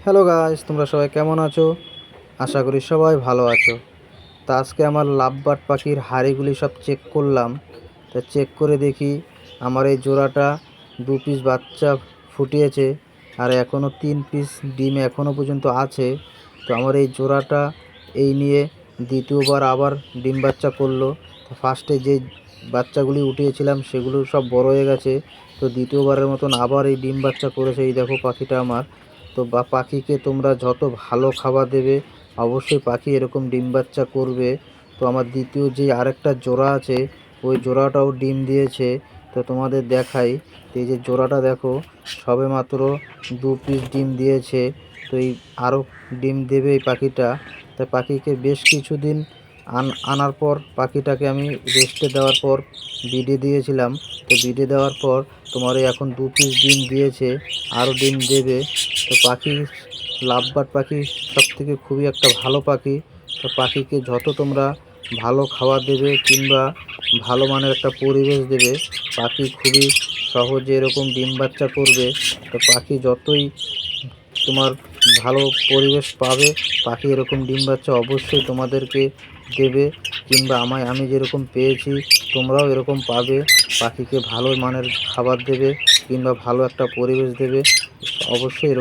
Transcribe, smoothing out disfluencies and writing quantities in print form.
Hello guys, তোমরা সবাই কেমন আছো? আশা করি সবাই ভালো আছো। তা আজকে আমার লাভবার্ড পাখির হাঁড়িগুলি সব চেক করলাম। তা চেক করে দেখি আমার এই জোড়াটা 2 পিস বাচ্চা ফুটিয়েছে, আর এখনও 3 পিস ডিম এখনও পর্যন্ত আছে। তো আমার এই জোড়াটা এই নিয়ে দ্বিতীয়বার আবার ডিম বাচ্চা করলো। তো ফার্স্টে যে বাচ্চাগুলি উঠিয়েছিলাম সেগুলো সব বড় হয়ে গেছে। তো দ্বিতীয়বারের মতন আবার এই ডিম বাচ্চা করেছে। এই দেখো পাখিটা আমার। তো পাখিকে তোমরা যত ভালো খাবার দেবে অবশ্যই পাখি এরকম ডিম বাচ্চা করবে। তো আমার দ্বিতীয় যে আরেকটা জোড়া আছে ওই জোড়াটাও ডিম দিয়েছে। তো তোমাদের দেখাই, তো এই যে জোড়াটা দেখো সবেমাত্র 2 পিস ডিম দিয়েছে। তো এই আরও ডিম দেবে এই পাখিটা। তাই পাখিকে বেশ কিছুদিন আনার পর পাখিটাকে আমি রেস্টে দেওয়ার পর বিডে দিয়েছিলাম। তো বিডে দেওয়ার পর তোমার এই এখন 2 পিস ডিম দিয়েছে, আরও ডিম দেবে। তো পাখি লাভবার্ড পাখি সবথেকে খুবই একটা ভালো পাখি। তো পাখিকে যত তোমরা ভালো খাবার দেবে কিংবা ভালো মানের একটা পরিবেশ দেবে, পাখি খুবই সহজে এরকম ডিম বাচ্চা করবে। তো পাখি যতই তোমার ভালো পরিবেশ পাবে, পাখি এরকম ডিম বাচ্চা অবশ্যই তোমাদেরকে দেবে। কিংবা আমি যেরকম পেয়েছি তোমরাও এরকম পাবে। পাখিকে ভালো মানের খাবার দেবে কিংবা ভালো একটা পরিবেশ দেবে, অবশ্যই